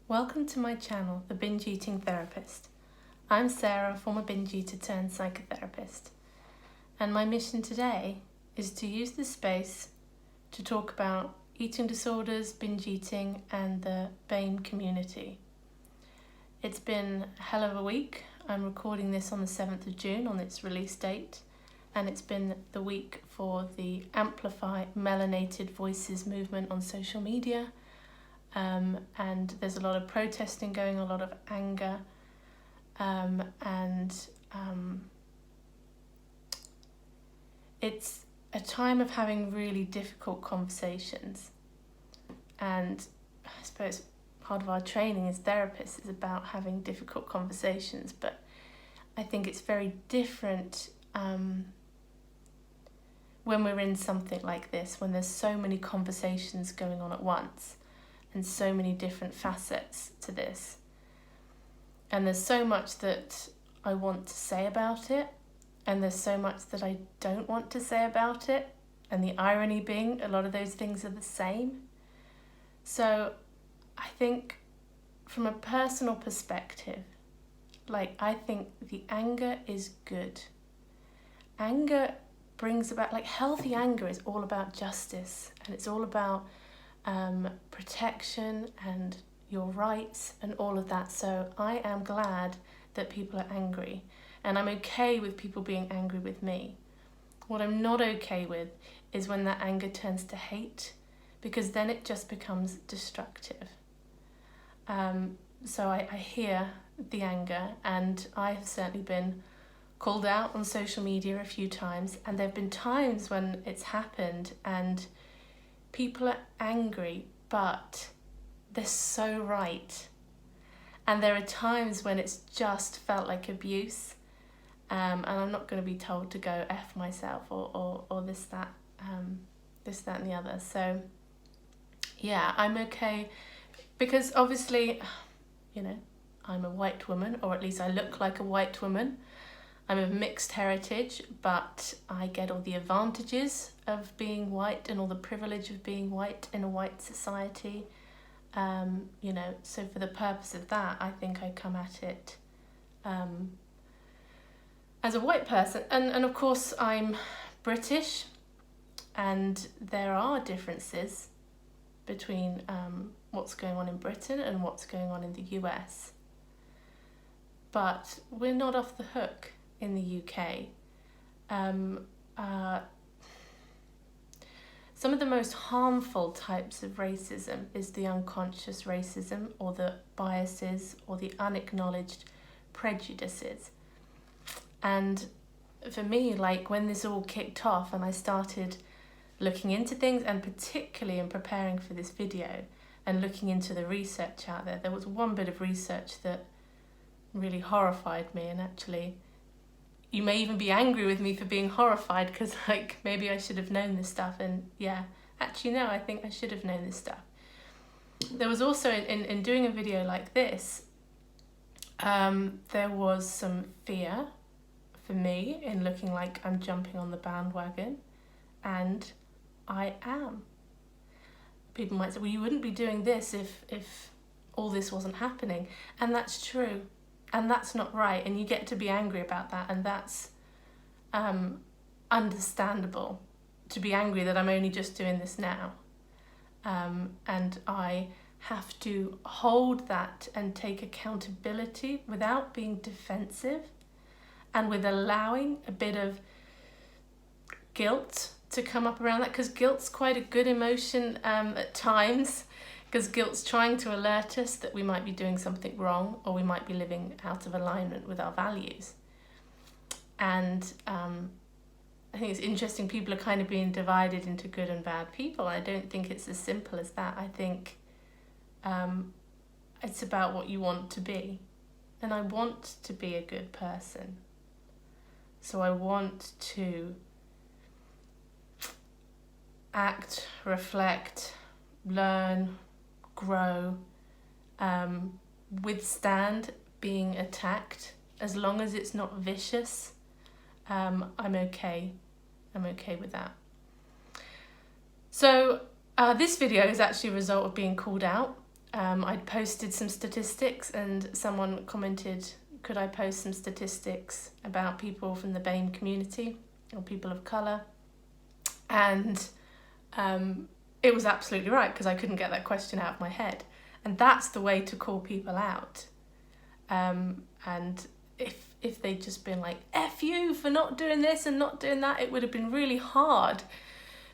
Welcome to my channel, The Binge Eating Therapist. I'm Sarah, former binge eater turned psychotherapist, and my mission today is to use this space to talk about eating disorders, binge eating, and the BAME community. It's been a hell of a week. I'm recording this on the 7th of June on its release date, and it's been the week for the Amplify Melanated Voices movement on social media. And there's a lot of protesting going, a lot of anger, it's a time of having really difficult conversations. And I suppose part of our training as therapists is about having difficult conversations, but I think it's very different when we're in something like this, when there's so many conversations going on at once and so many different facets to this. And there's so much that I want to say about it, and there's so much that I don't want to say about it, and the irony being a lot of those things are the same. So I think from a personal perspective, I think the anger is good. Anger brings about, healthy anger is all about justice, and it's all about protection and your rights and all of that. So I am glad that people are angry, and I'm okay with people being angry with me. What I'm not okay with is when that anger turns to hate, because then it just becomes destructive. So I hear the anger, and I have certainly been called out on social media a few times, and there have been times when it's happened and people are angry, but they're so right. And there are times when it's just felt like abuse, and I'm not going to be told to go F myself or this, that and the other. So yeah, I'm okay, because obviously, I'm a white woman, or at least I look like a white woman. I'm of mixed heritage, but I get all the advantages of being white and all the privilege of being white in a white society. So for the purpose of that, I think I come at it as a white person. And of course, I'm British, and there are differences between what's going on in Britain and what's going on in the US. But we're not off the hook in the UK. Some of the most harmful types of racism is the unconscious racism, or the biases, or the unacknowledged prejudices. And for me, when this all kicked off and I started looking into things, and particularly in preparing for this video and looking into the research out there, there was one bit of research that really horrified me. And actually, you may even be angry with me for being horrified, because maybe I should have known this stuff. And yeah, actually no, I think I should have known this stuff. There was also, in doing a video like this, there was some fear for me in looking like I'm jumping on the bandwagon, and I am. People might say, well, you wouldn't be doing this if all this wasn't happening. And that's true. And that's not right, and you get to be angry about that, and that's understandable, to be angry that I'm only just doing this now. And I have to hold that and take accountability without being defensive, and with allowing a bit of guilt to come up around that, because guilt's quite a good emotion at times. Because guilt's trying to alert us that we might be doing something wrong, or we might be living out of alignment with our values. And I think it's interesting, people are kind of being divided into good and bad people. I don't think it's as simple as that. I think it's about what you want to be. And I want to be a good person. So I want to act, reflect, learn, grow, withstand being attacked, as long as it's not vicious. I'm okay with that. So this video is actually a result of being called out I'd posted some statistics and someone commented, could I post some statistics about people from the BAME community or people of colour? And it was absolutely right, because I couldn't get that question out of my head. And that's the way to call people out. And if they'd just been like, F you for not doing this and not doing that, it would have been really hard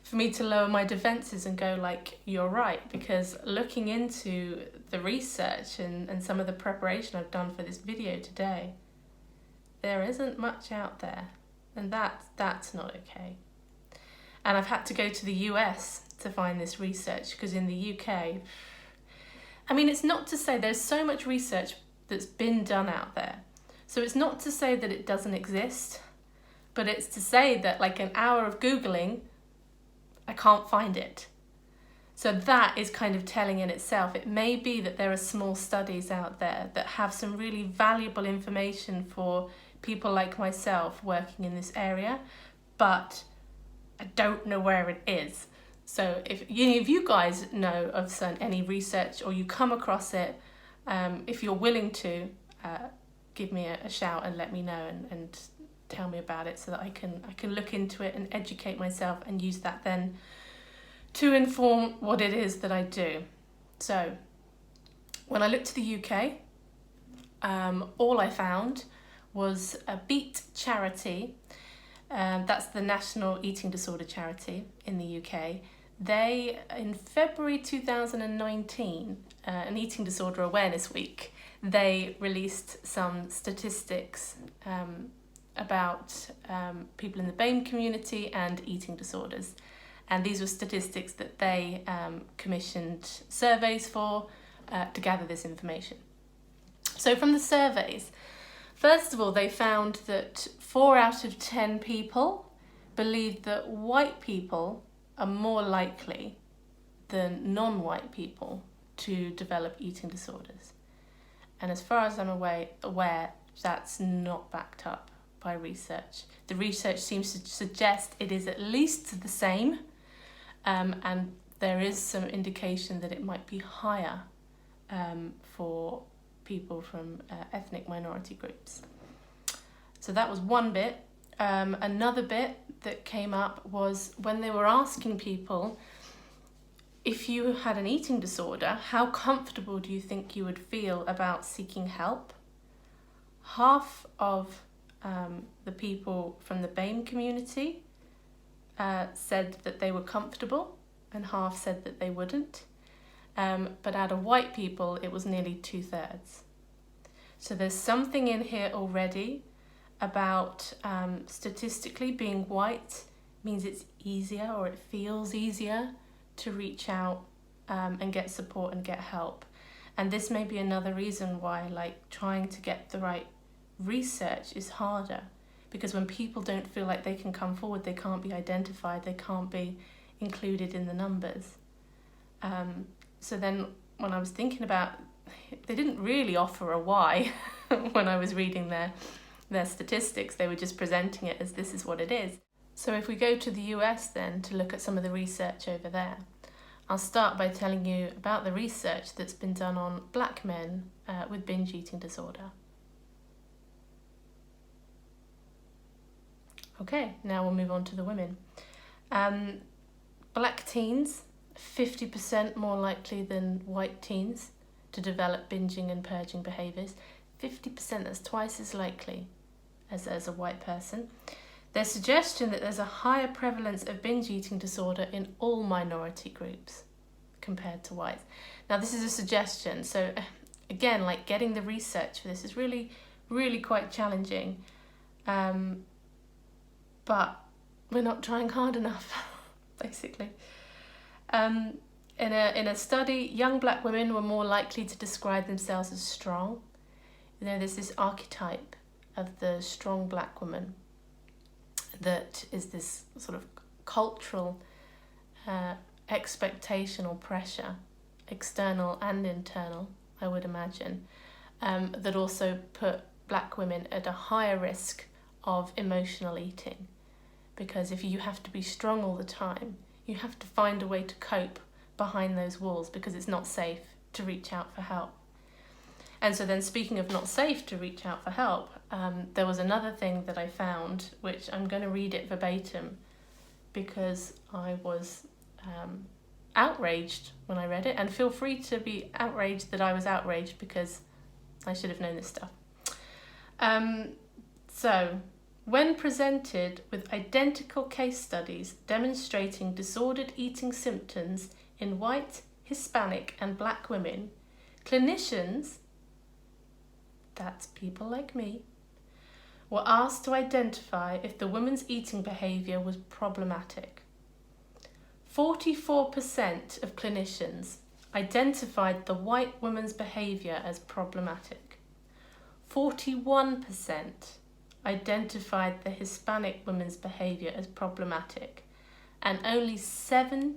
for me to lower my defences and go like, you're right. Because looking into the research and some of the preparation I've done for this video today, there isn't much out there. And that's not okay. And I've had to go to the US to find this research, because in the UK, I mean, it's not to say there's so much research that's been done out there. So it's not to say that it doesn't exist, but it's to say that like an hour of Googling, I can't find it. So that is kind of telling in itself. It may be that there are small studies out there that have some really valuable information for people like myself working in this area, but I don't know where it is. So if any of you guys know of any research, or you come across it, if you're willing to, give me a shout and let me know and tell me about it, so that I can look into it and educate myself and use that then to inform what it is that I do. So when I looked to the UK, all I found was a Beat charity. That's the National Eating Disorder Charity in the UK. They, in February 2019, an Eating Disorder Awareness Week, they released some statistics about people in the BAME community and eating disorders. And these were statistics that they commissioned surveys for to gather this information. So from the surveys, first of all, they found that 4 out of 10 people believed that white people are more likely than non-white people to develop eating disorders. And as far as I'm aware, that's not backed up by research. The research seems to suggest it is at least the same, and there is some indication that it might be higher for people from ethnic minority groups. So that was one bit. Another bit that came up was when they were asking people, if you had an eating disorder, how comfortable do you think you would feel about seeking help? Half of the people from the BAME community said that they were comfortable, and half said that they wouldn't. But out of white people, it was nearly 2/3. So there's something in here already about statistically being white means it's easier, or it feels easier to reach out and get support and get help. And this may be another reason why like trying to get the right research is harder, because when people don't feel like they can come forward, they can't be identified, they can't be included in the numbers. So then when I was thinking about, they didn't really offer a why when I was reading their statistics. They were just presenting it as this is what it is. So if we go to the US then to look at some of the research over there, I'll start by telling you about the research that's been done on black men with binge eating disorder. Okay, now we'll move on to the women. Black teens, 50% more likely than white teens to develop binging and purging behaviours. 50%, that's twice as likely as a white person. There's suggestion that there's a higher prevalence of binge eating disorder in all minority groups compared to whites. Now this is a suggestion, so again, like getting the research for this is really, really quite challenging. But we're not trying hard enough, basically. In a study, young black women were more likely to describe themselves as strong. You know, there's this archetype of the strong black woman that is this sort of cultural expectation or pressure, external and internal, I would imagine, that also put black women at a higher risk of emotional eating. Because if you have to be strong all the time, you have to find a way to cope behind those walls, because it's not safe to reach out for help. And so then, speaking of not safe to reach out for help, there was another thing that I found, which I'm going to read it verbatim because I was outraged when I read it, and feel free to be outraged that I was outraged because I should have known this stuff. So, when presented with identical case studies demonstrating disordered eating symptoms in white, Hispanic and black women, clinicians, that's people like me, were asked to identify if the woman's eating behaviour was problematic. 44% of clinicians identified the white woman's behaviour as problematic. 41% identified the Hispanic woman's behaviour as problematic, and only 17%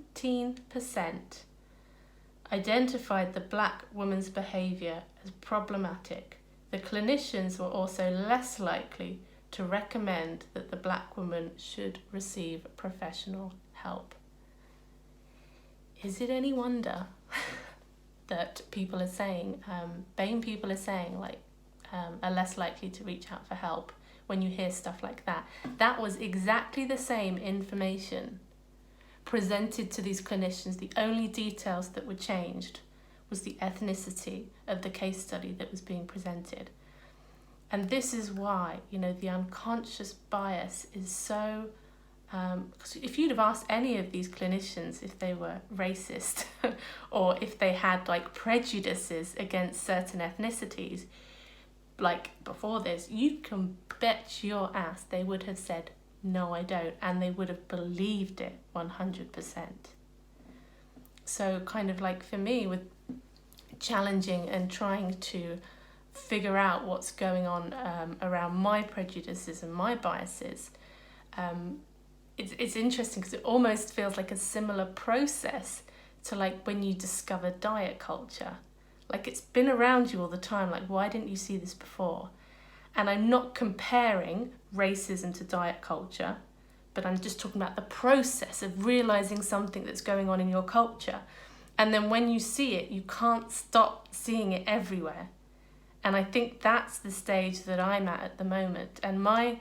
identified the black woman's behaviour as problematic. The clinicians were also less likely to recommend that the black woman should receive professional help. Is it any wonder that people are saying, BAME people are saying, are less likely to reach out for help when you hear stuff like that? That was exactly the same information presented to these clinicians. The only details that were changed was the ethnicity of the case study that was being presented. And this is why, the unconscious bias is so... Because if you'd have asked any of these clinicians if they were racist or if they had prejudices against certain ethnicities, before this, you can bet your ass they would have said, no, I don't, and they would have believed it 100%. So for me, with challenging and trying to figure out what's going on around my prejudices and my biases, it's interesting because it almost feels like a similar process to when you discover diet culture. It's been around you all the time. Why didn't you see this before? And I'm not comparing racism to diet culture, but I'm just talking about the process of realizing something that's going on in your culture. And then when you see it, you can't stop seeing it everywhere. And I think that's the stage that I'm at the moment. And I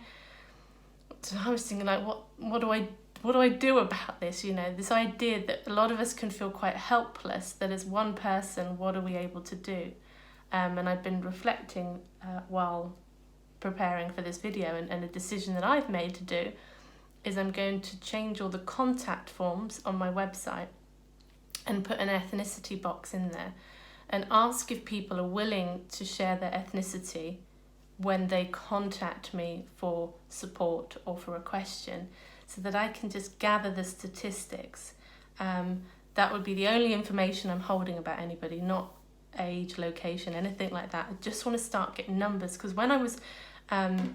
was thinking, what do I do about this? This idea that a lot of us can feel quite helpless, that as one person, what are we able to do? And I've been reflecting while preparing for this video, and a decision that I've made to do is I'm going to change all the contact forms on my website and put an ethnicity box in there and ask if people are willing to share their ethnicity when they contact me for support or for a question, so that I can just gather the statistics. That would be the only information I'm holding about anybody, not age, location, anything like that. I just want to start getting numbers, because when I was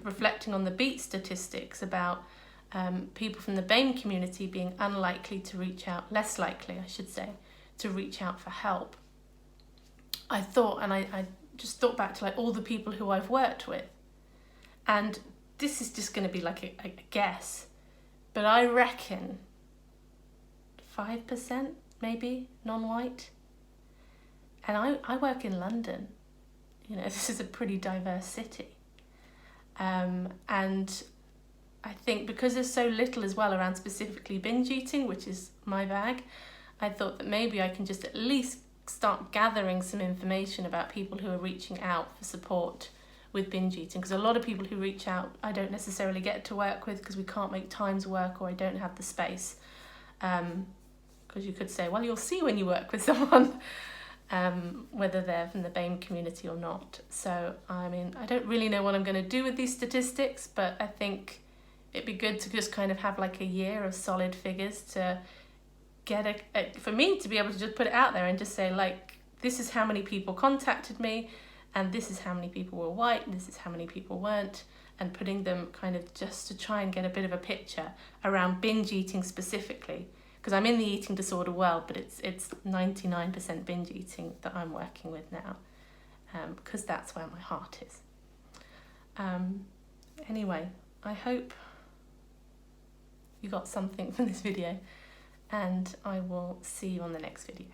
reflecting on the BEAT statistics about people from the BAME community being unlikely to reach out, less likely, I should say, to reach out for help, I thought, and I just thought back to all the people who I've worked with, and this is just going to be a guess, but I reckon 5% maybe non-white. And I work in London. This is a pretty diverse city. And I think because there's so little as well around specifically binge eating, which is my bag, I thought that maybe I can just at least start gathering some information about people who are reaching out for support with binge eating. Because a lot of people who reach out, I don't necessarily get to work with because we can't make times work, or I don't have the space. Because you could say, well, you'll see when you work with someone, whether they're from the BAME community or not. So, I don't really know what I'm going to do with these statistics, but I think it'd be good to just have a year of solid figures to get for me to be able to just put it out there and just say, this is how many people contacted me, and this is how many people were white, and this is how many people weren't, and putting them just to try and get a bit of a picture around binge eating specifically. Because I'm in the eating disorder world, but it's 99% binge eating that I'm working with now, because that's where my heart is. Anyway, I hope you got something from this video, and I will see you on the next video.